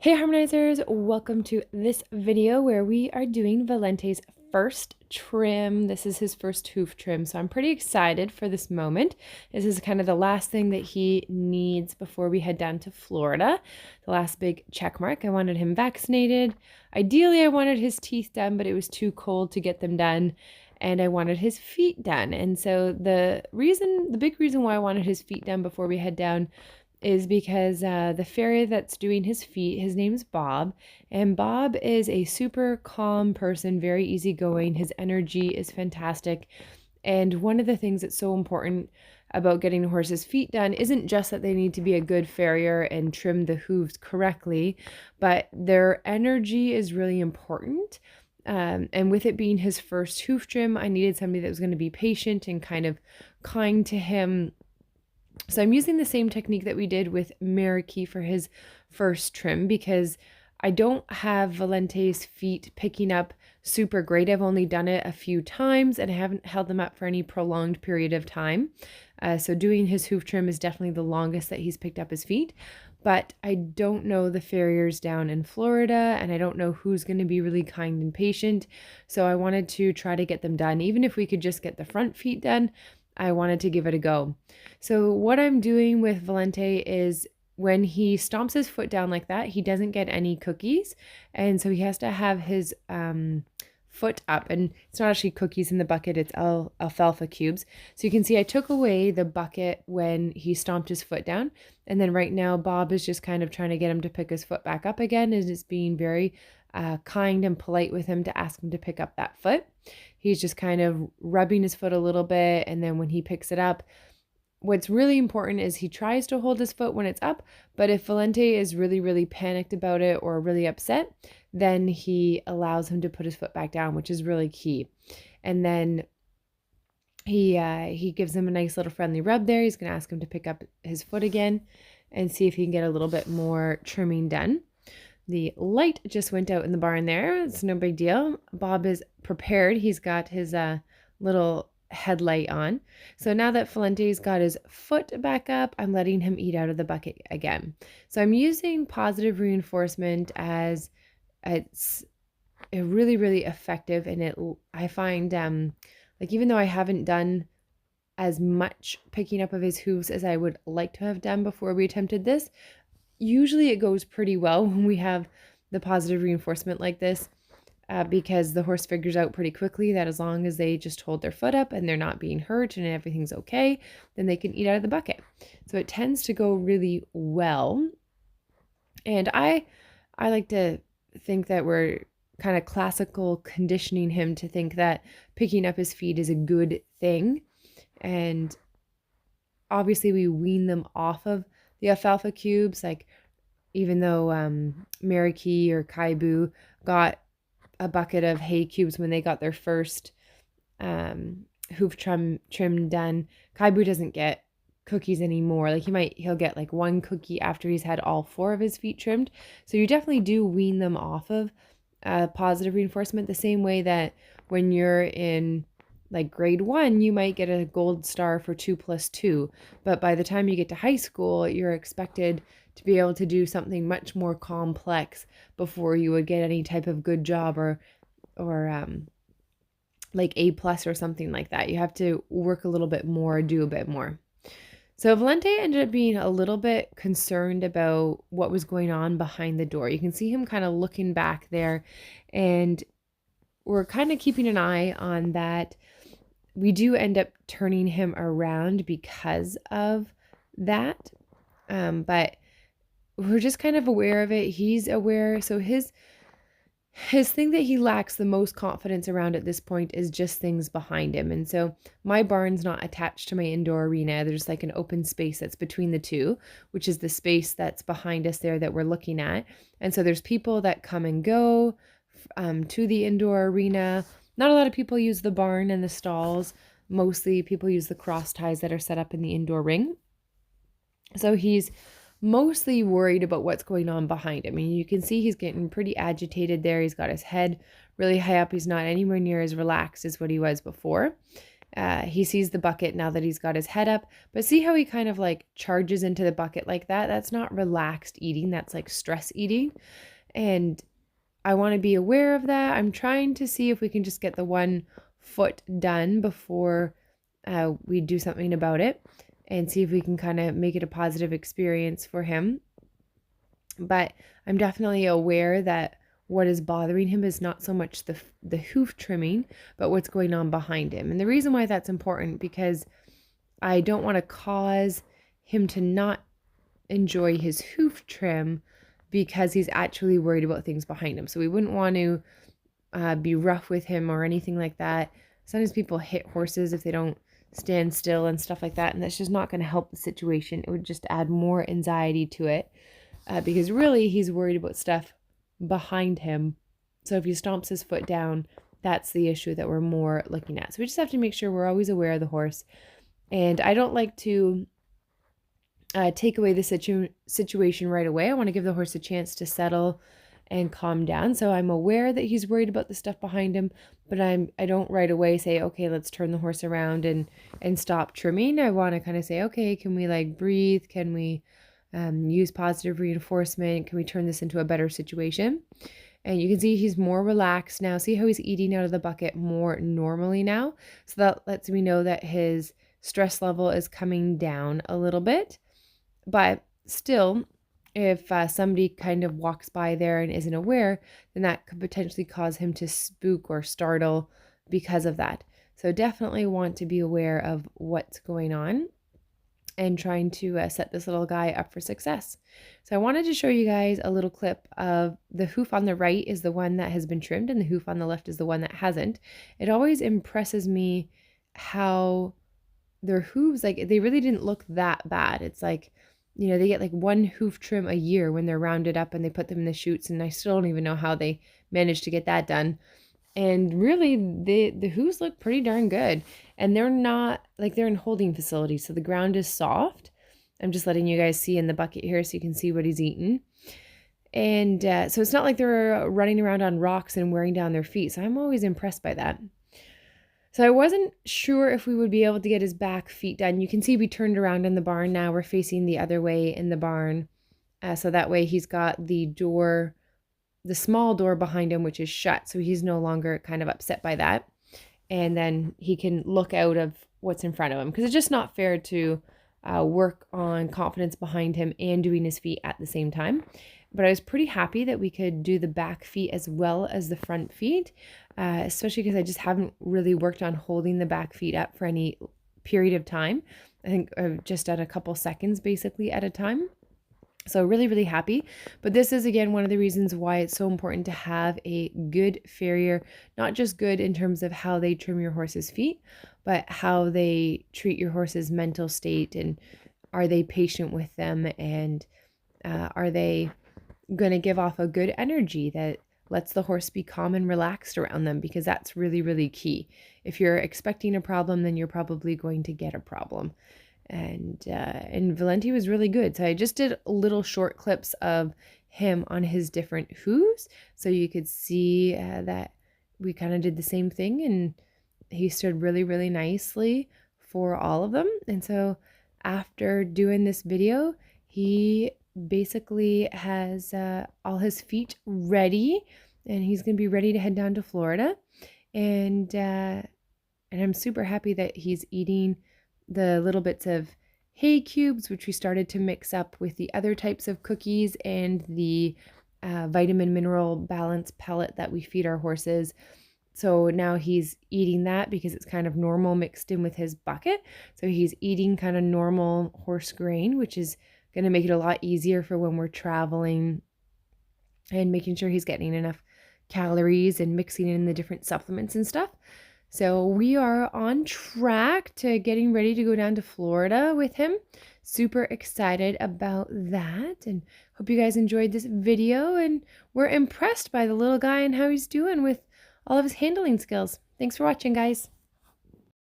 Hey Harmonizers, welcome to this video where we are doing Valente's first trim. This is his first hoof trim, so I'm pretty excited for this moment. This is kind of the last thing that he needs before we head down to Florida. The last big check mark. I wanted him vaccinated. Ideally, I wanted his teeth done, but it was too cold to get them done. And I wanted his feet done. And so the big reason why I wanted his feet done before we head down is because the farrier that's doing his feet, his name's Bob, and Bob is a super calm person, very easygoing. His energy is fantastic. And one of the things that's so important about getting a horse's feet done isn't just that they need to be a good farrier and trim the hooves correctly, but their energy is really important. And with it being his first hoof trim, I needed somebody that was going to be patient and kind of kind to him. So I'm using the same technique that we did with Mariki for his first trim because I don't have Valente's feet picking up super great. I've only done it a few times and I haven't held them up for any prolonged period of time. So doing his hoof trim is definitely the longest that he's picked up his feet. But I don't know the farriers down in Florida and I don't know who's going to be really kind and patient. So I wanted to try to get them done. Even if we could just get the front feet done, I wanted to give it a go. So what I'm doing with Valiente is when he stomps his foot down like that, he doesn't get any cookies. And so he has to have his foot up. And it's not actually cookies in the bucket, it's alfalfa cubes. So you can see I took away the bucket when he stomped his foot down. And then right now, Bob is just kind of trying to get him to pick his foot back up again and is being very kind and polite with him to ask him to pick up that foot. He's just kind of rubbing his foot a little bit. And then when he picks it up, what's really important is he tries to hold his foot when it's up, but if Valente is really, really panicked about it or really upset, then he allows him to put his foot back down, which is really key. And then he gives him a nice little friendly rub there. He's going to ask him to pick up his foot again and see if he can get a little bit more trimming done. The light just went out in the barn there. It's no big deal. Bob is prepared. He's got his little headlight on. So now that Valente's got his foot back up, I'm letting him eat out of the bucket again. So I'm using positive reinforcement as it's really, really effective. And I find like even though I haven't done as much picking up of his hooves as I would like to have done before we attempted this, usually it goes pretty well when we have the positive reinforcement like this because the horse figures out pretty quickly that as long as they just hold their foot up and they're not being hurt and everything's okay, then they can eat out of the bucket. So it tends to go really well. And I like to think that we're kind of classical conditioning him to think that picking up his feet is a good thing. And obviously we wean them off of the alfalfa cubes, like even though Mariki or Kaibu got a bucket of hay cubes when they got their first hoof trim done, Kaibu doesn't get cookies anymore. Like he'll get like one cookie after he's had all 4 of his feet trimmed. So you definitely do wean them off of positive reinforcement the same way that when you're in like grade 1, you might get a gold star for 2 plus 2. But by the time you get to high school, you're expected to be able to do something much more complex before you would get any type of good job or like A plus or something like that. You have to work a little bit more, do a bit more. So Valente ended up being a little bit concerned about what was going on behind the door. You can see him kind of looking back there, and we're kind of keeping an eye on that. We do end up turning him around because of that, but we're just kind of aware of it. He's aware. So his thing that he lacks the most confidence around at this point is just things behind him. And so my barn's not attached to my indoor arena. There's like an open space that's between the two, which is the space that's behind us there that we're looking at. And so there's people that come and go to the indoor arena. Not a lot of people use the barn and the stalls. Mostly people use the cross ties that are set up in the indoor ring. So he's mostly worried about what's going on behind him. I mean, you can see he's getting pretty agitated there. He's got his head really high up. He's not anywhere near as relaxed as what he was before. He sees the bucket now that he's got his head up, but see how he kind of like charges into the bucket like that? That's not relaxed eating, that's like stress eating. And I want to be aware of that. I'm trying to see if we can just get the 1 foot done before we do something about it, and see if we can kind of make it a positive experience for him. But I'm definitely aware that what is bothering him is not so much the hoof trimming, but what's going on behind him. And the reason why that's important, because I don't want to cause him to not enjoy his hoof trim because he's actually worried about things behind him. So we wouldn't want to be rough with him or anything like that. Sometimes people hit horses if they don't stand still and stuff like that, and that's just not going to help the situation. It would just add more anxiety to it, because really he's worried about stuff behind him. So if he stomps his foot down, that's the issue that we're more looking at. So we just have to make sure we're always aware of the horse. And I don't like to take away the situation right away. I want to give the horse a chance to settle and calm down. So I'm aware that he's worried about the stuff behind him, but I don't right away say, okay, let's turn the horse around and stop trimming. I want to kind of say, okay, can we like breathe? Can we use positive reinforcement? Can we turn this into a better situation? And you can see he's more relaxed now. See how he's eating out of the bucket more normally now? So that lets me know that his stress level is coming down a little bit. But still, if somebody kind of walks by there and isn't aware, then that could potentially cause him to spook or startle because of that. So definitely want to be aware of what's going on and trying to set this little guy up for success. So I wanted to show you guys a little clip of the hoof on the right is the one that has been trimmed and the hoof on the left is the one that hasn't. It always impresses me how their hooves, like they really didn't look that bad. It's like, you know, they get like 1 hoof trim a year when they're rounded up and they put them in the chutes, and I still don't even know how they managed to get that done. And really, the hooves look pretty darn good. And they're not, like they're in holding facilities, so the ground is soft. I'm just letting you guys see in the bucket here so you can see what he's eating. And so it's not like they're running around on rocks and wearing down their feet. So I'm always impressed by that. So I wasn't sure if we would be able to get his back feet done. You can see we turned around in the barn now. We're facing the other way in the barn. So that way he's got the door, the small door behind him, which is shut. So he's no longer kind of upset by that. And then he can look out of what's in front of him, because it's just not fair to work on confidence behind him and doing his feet at the same time. But I was pretty happy that we could do the back feet as well as the front feet, especially because I just haven't really worked on holding the back feet up for any period of time. I think I've just done a couple seconds basically at a time. So really, really happy. But this is, again, one of the reasons why it's so important to have a good farrier, not just good in terms of how they trim your horse's feet, but how they treat your horse's mental state, and are they patient with them, and are they going to give off a good energy that lets the horse be calm and relaxed around them, because that's really, really key. If you're expecting a problem, then you're probably going to get a problem. And Valiente was really good. So I just did little short clips of him on his different hooves, so you could see that we kind of did the same thing, and he stood really, really nicely for all of them. And so after doing this video, he basically has all his feet ready, and he's going to be ready to head down to Florida. And I'm super happy that he's eating the little bits of hay cubes, which we started to mix up with the other types of cookies and the vitamin mineral balance pellet that we feed our horses. So now he's eating that because it's kind of normal mixed in with his bucket. So he's eating kind of normal horse grain, which is going to make it a lot easier for when we're traveling, and making sure he's getting enough calories and mixing in the different supplements and stuff. So we are on track to getting ready to go down to Florida with him. Super excited about that, and hope you guys enjoyed this video, and we're impressed by the little guy and how he's doing with all of his handling skills. Thanks for watching, guys.